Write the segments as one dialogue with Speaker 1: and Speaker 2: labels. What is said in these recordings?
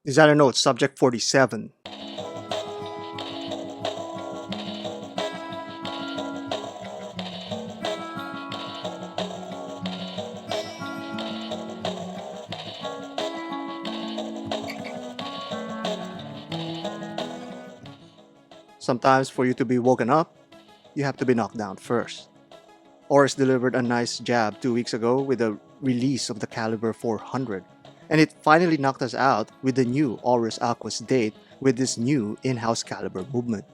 Speaker 1: Designer Note Subject 47. Sometimes for you to be woken up, you have to be knocked down first. Oris delivered a nice jab 2 weeks ago with the release of the Caliber 400, and it finally knocked us out with the new Oris Aquis date with this new in-house caliber movement.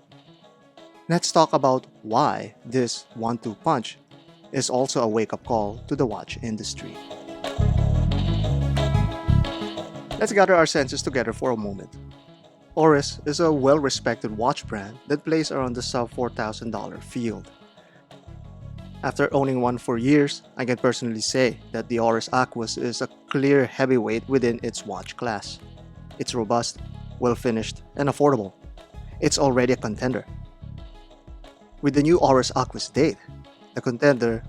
Speaker 1: Let's talk about why this 1-2 punch is also a wake-up call to the watch industry. Let's gather our senses together for a moment. Oris is a well-respected watch brand that plays around the sub $4,000 field. After owning one for years, I can personally say that the Oris Aquis is a clear heavyweight within its watch class. It's robust, well-finished, and affordable. It's already a contender. With the new Oris Aquis date, the contender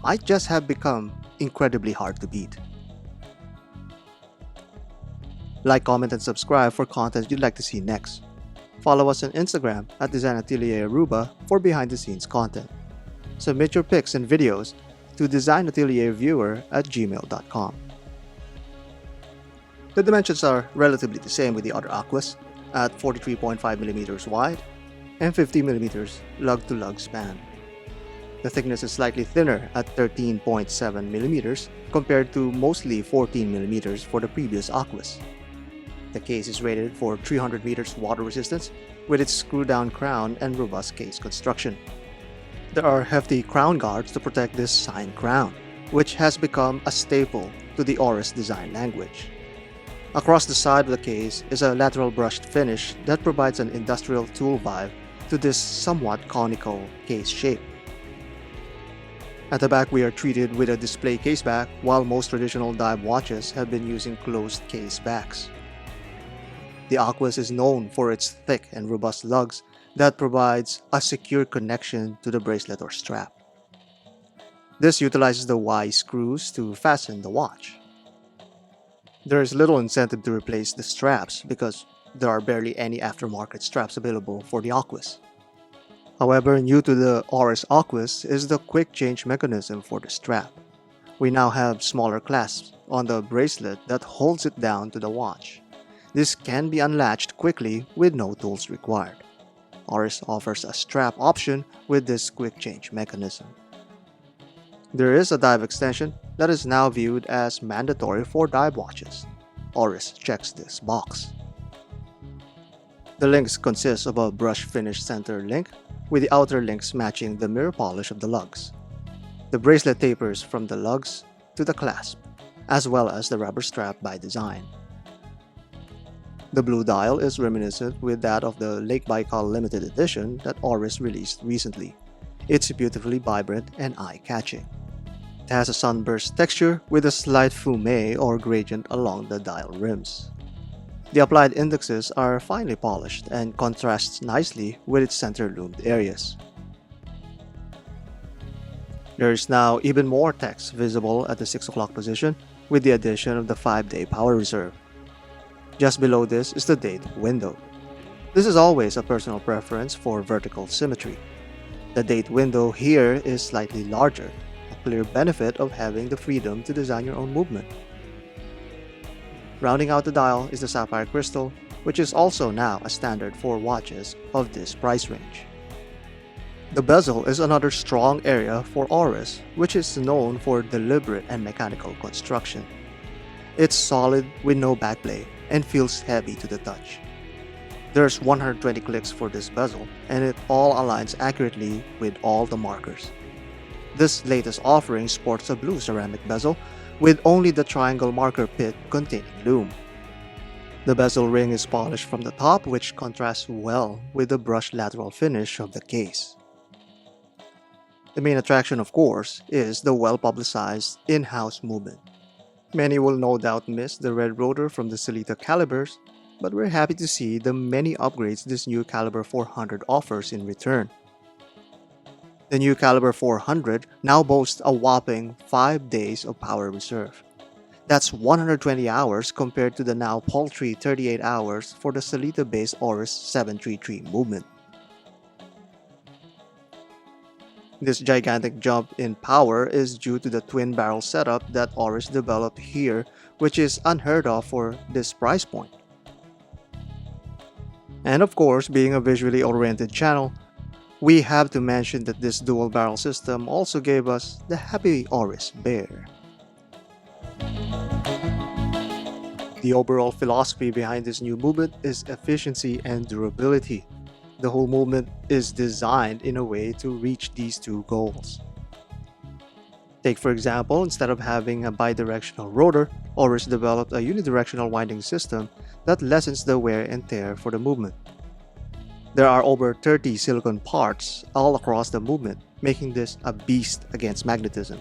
Speaker 1: might just have become incredibly hard to beat. Like, comment, and subscribe for content you'd like to see next. Follow us on Instagram at Design Atelier Aruba for behind-the-scenes content. Submit your pics and videos to designatelierviewer@gmail.com. The dimensions are relatively the same with the other Aquis at 43.5mm wide and 50mm lug-to-lug span. The thickness is slightly thinner at 13.7mm compared to mostly 14mm for the previous Aquis. The case is rated for 300 meters water resistance with its screw-down crown and robust case construction. There are hefty crown guards to protect this signed crown, which has become a staple to the Oris design language. Across the side of the case is a lateral brushed finish that provides an industrial tool vibe to this somewhat conical case shape. At the back, we are treated with a display case back, while most traditional dive watches have been using closed case backs. The Aquis is known for its thick and robust lugs that provides a secure connection to the bracelet or strap. This utilizes the Y screws to fasten the watch. There is little incentive to replace the straps because there are barely any aftermarket straps available for the Aquis. However, new to the Oris Aquis is the quick change mechanism for the strap. We now have smaller clasps on the bracelet that holds it down to the watch. This can be unlatched quickly with no tools required. Oris offers a strap option with this quick change mechanism. There is a dive extension that is now viewed as mandatory for dive watches. Oris checks this box. The links consist of a brush finish center link with the outer links matching the mirror polish of the lugs. The bracelet tapers from the lugs to the clasp, as well as the rubber strap by design. The blue dial is reminiscent with that of the Lake Baikal limited edition that Oris released recently. It's beautifully vibrant and eye-catching. It has a sunburst texture with a slight fume or gradient along the dial rims. The applied indexes are finely polished and contrasts nicely with its center-loomed areas. There is now even more text visible at the 6 o'clock position with the addition of the 5-day power reserve. Just below this is the date window. This is always a personal preference for vertical symmetry. The date window here is slightly larger, a clear benefit of having the freedom to design your own movement. Rounding out the dial is the sapphire crystal, which is also now a standard for watches of this price range. The bezel is another strong area for Oris, which is known for deliberate and mechanical construction. It's solid with no backplay and feels heavy to the touch. There's 120 clicks for this bezel, and it all aligns accurately with all the markers. This latest offering sports a blue ceramic bezel with only the triangle marker pit containing lume. The bezel ring is polished from the top, which contrasts well with the brushed lateral finish of the case. The main attraction, of course, is the well-publicized in-house movement. Many will no doubt miss the red rotor from the Celita calibers, but we're happy to see the many upgrades this new Caliber 400 offers in return. The new Caliber 400 now boasts a whopping 5 days of power reserve. That's 120 hours compared to the now paltry 38 hours for the Salita-based Oris 733 movement. This gigantic jump in power is due to the twin barrel setup that Oris developed here, which is unheard of for this price point. And of course, being a visually oriented channel, we have to mention that this dual barrel system also gave us the happy Oris bear. The overall philosophy behind this new movement is efficiency and durability. The whole movement is designed in a way to reach these two goals. Take for example, instead of having a bidirectional rotor, Oris developed a unidirectional winding system that lessens the wear and tear for the movement. There are over 30 silicon parts all across the movement, making this a beast against magnetism.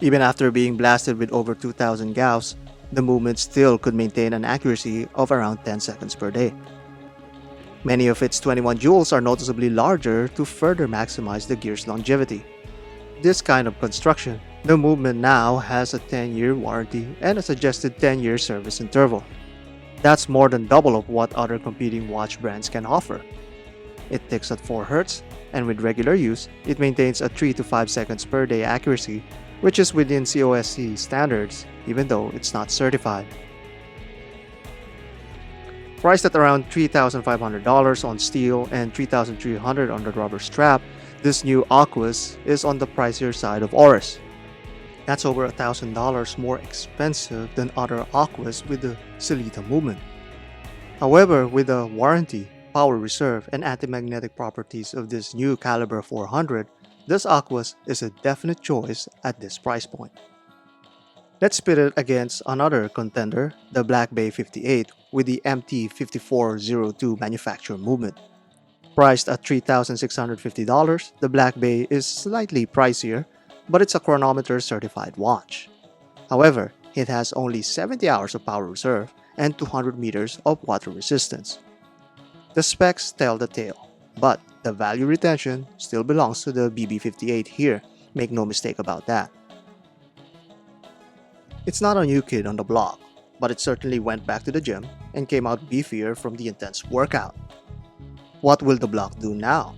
Speaker 1: Even after being blasted with over 2,000 Gauss, the movement still could maintain an accuracy of around 10 seconds per day. Many of its 21 jewels are noticeably larger to further maximize the gear's longevity. This kind of construction, the movement now has a 10-year warranty and a suggested 10-year service interval. That's more than double of what other competing watch brands can offer. It ticks at 4 Hz, and with regular use, it maintains a 3 to 5 seconds per day accuracy, which is within COSC standards, even though it's not certified. Priced at around $3,500 on steel and $3,300 on the rubber strap, this new Aquis is on the pricier side of Oris. That's over $1,000 more expensive than other Aquis with the Salita movement. However, with the warranty, power reserve, and anti-magnetic properties of this new caliber 400, this Aquis is a definite choice at this price point. Let's pit it against another contender, the Black Bay 58 with the MT5402 manufacturer movement. Priced at $3,650, the Black Bay is slightly pricier, but it's a chronometer certified watch. However, it has only 70 hours of power reserve and 200 meters of water resistance. The specs tell the tale, but the value retention still belongs to the BB58 here, make no mistake about that. It's not a new kid on the block, but it certainly went back to the gym and came out beefier from the intense workout. What will the block do now?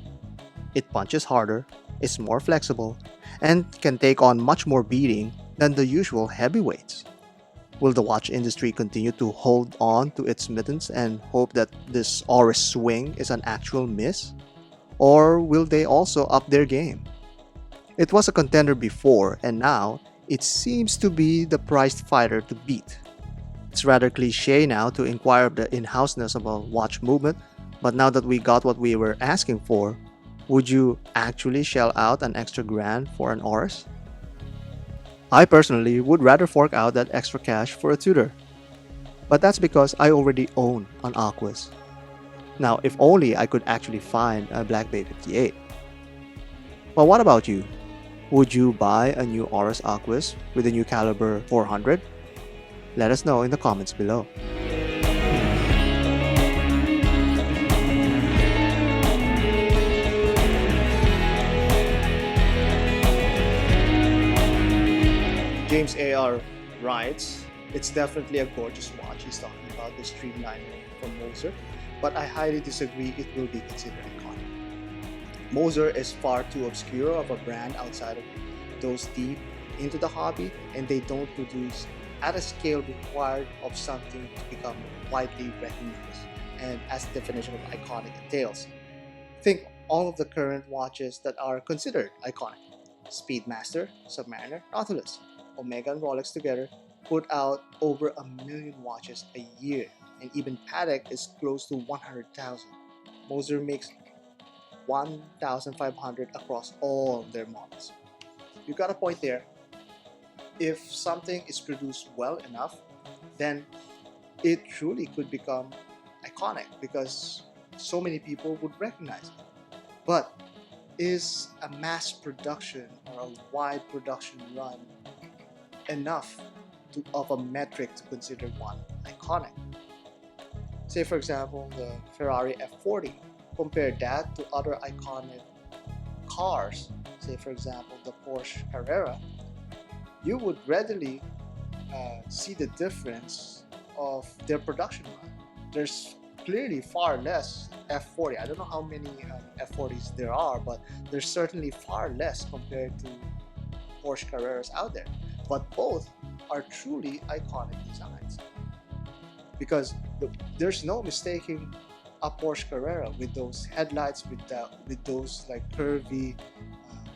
Speaker 1: It punches harder, is more flexible, and can take on much more beating than the usual heavyweights. Will the watch industry continue to hold on to its mittens and hope that this Oris swing is an actual miss? Or will they also up their game? It was a contender before, and now it seems to be the prized fighter to beat. It's rather cliche now to inquire of the in-houseness of a watch movement, but now that we got what we were asking for, would you actually shell out an extra grand for an Oris? I personally would rather fork out that extra cash for a tutor. But that's because I already own an Aquis. Now, if only I could actually find a Black Bay 58. But what about you? Would you buy a new Oris Aquis with a new caliber 400? Let us know in the comments below. James A.R. writes, "It's definitely a gorgeous watch." He's talking about the Streamline from Moser, but I highly disagree it will be considered iconic. Moser is far too obscure of a brand outside of those deep into the hobby, and they don't produce at a scale required of something to become widely recognized, and as the definition of iconic entails. Think all of the current watches that are considered iconic. Speedmaster, Submariner, Nautilus, Omega and Rolex together put out over 1 million watches a year, and even Patek is close to 100,000. Moser makes 1,500 across all their models. You got a point there. If something is produced well enough, then it truly could become iconic because so many people would recognize it. But is a mass production or a wide production run enough of a metric to consider one iconic? Say for example the Ferrari F40. Compare that to other iconic cars, say for example the Porsche Carrera, you would readily see the difference of their production run. There's clearly far less F40. I don't know how many F40s there are, but there's certainly far less compared to Porsche Carreras out there. But both are truly iconic designs, because there's no mistaking a Porsche Carrera with those headlights, with those like curvy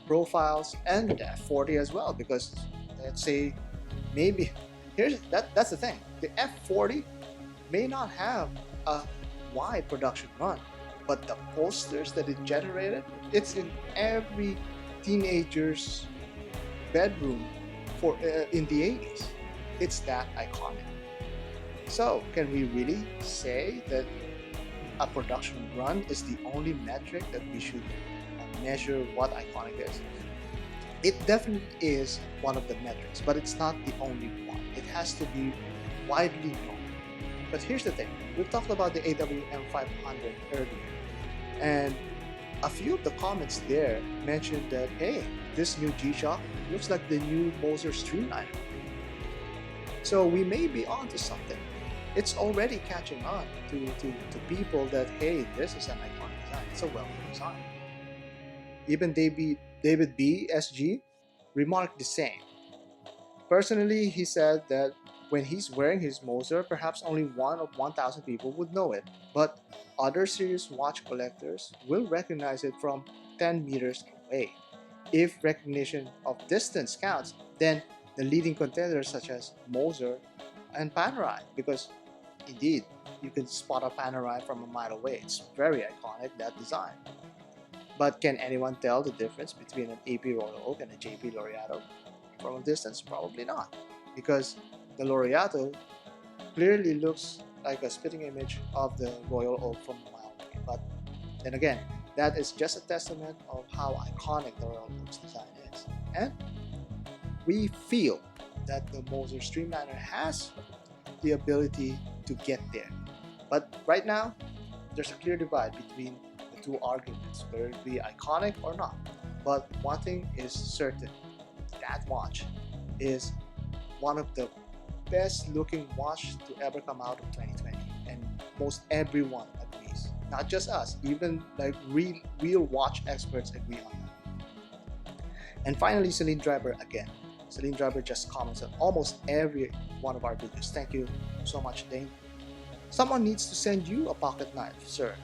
Speaker 1: profiles, and the F40 as well. Because let's say maybe that's the thing. The F40 may not have a wide production run, but the posters that it generated, it's in every teenager's bedroom for in the 80s. It's that iconic. So can we really say that a production run is the only metric that we should measure what iconic is? It definitely is one of the metrics, but it's not the only one. It has to be widely known. But here's the thing. We've talked about the AWM 500 earlier, and a few of the comments there mentioned that, hey, this new G-Shock looks like the new Moser Streamliner. So we may be onto something. It's already catching on to people that, hey, this is an iconic design. It's a well-known design. Even David B. SG remarked the same. Personally, he said that when he's wearing his Moser, perhaps only 1 of 1,000 people would know it, but other serious watch collectors will recognize it from 10 meters away. If recognition of distance counts, then the leading contenders such as Moser and Panerai, because indeed, you can spot a Panerai from a mile away. It's very iconic, that design. But can anyone tell the difference between an AP Royal Oak and a JP Laureato from a distance? Probably not, because the Laureato clearly looks like a spitting image of the Royal Oak from a mile away. But then again, that is just a testament of how iconic the Royal Oak's design is. And we feel that the Moser Streamliner has the ability to get there. But right now, there's a clear divide between the two arguments, whether it be iconic or not. But one thing is certain, that watch is one of the best looking watch to ever come out of 2020, and most everyone agrees. Not just us, even like real watch experts agree on that. And finally, Celine Driver again. Celine Driver just comments on almost every one of our videos. Thank you so much, Dane. Someone needs to send you a pocket knife, sir.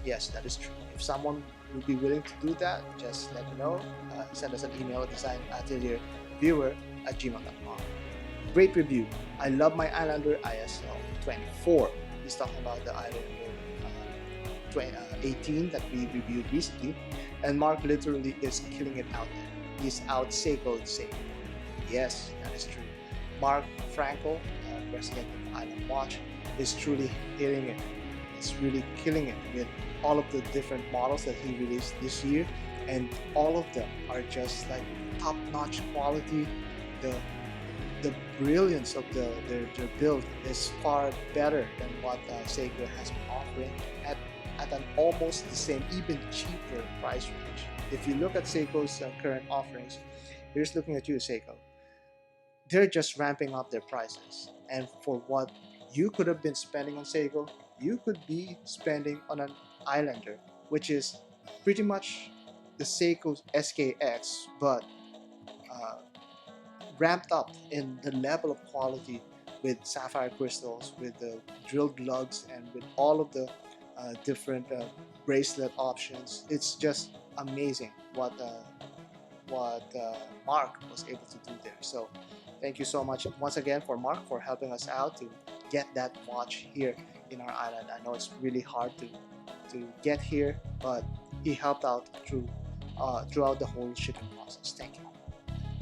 Speaker 1: Yes, that is true. If someone would be willing to do that, just let me know. Send us an email at designatelierviewer@gmail.com. Great review. I love my Islander ISL 24. He's talking about the Islander 18 that we reviewed recently. And Mark literally is killing it out there. He's out Seiko'd Seiko. Yes, that is true. Mark Frankel, president of Island Watch, is truly hitting it. It's really killing it with all of the different models that he released this year, and all of them are just like top-notch quality. The brilliance of their build is far better than what Seiko has been offering at an almost the same, even cheaper price range. If you look at Seiko's current offerings, here's looking at you, Seiko. They're just ramping up their prices, and for what you could have been spending on Seiko, you could be spending on an Islander, which is pretty much the Seiko's SKX, but ramped up in the level of quality with sapphire crystals, with the drilled lugs, and with all of the different bracelet options. It's just amazing what Mark was able to do there. So thank you so much once again for Mark for helping us out to get that watch here in our island. I know it's really hard to get here, but he helped out throughout the whole shipping process. Thank you.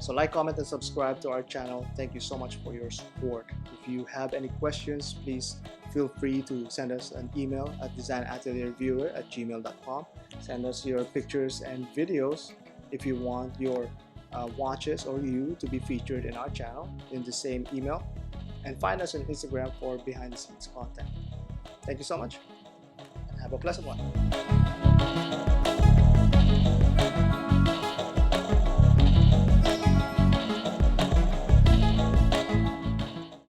Speaker 1: So like, comment, and subscribe to our channel. Thank you so much for your support. If you have any questions, please feel free to send us an email at designatelierviewer@gmail.com. Send us your pictures and videos if you want your watches or you to be featured in our channel in the same email. And find us on Instagram for behind the scenes content. Thank you so much, and have a pleasant one.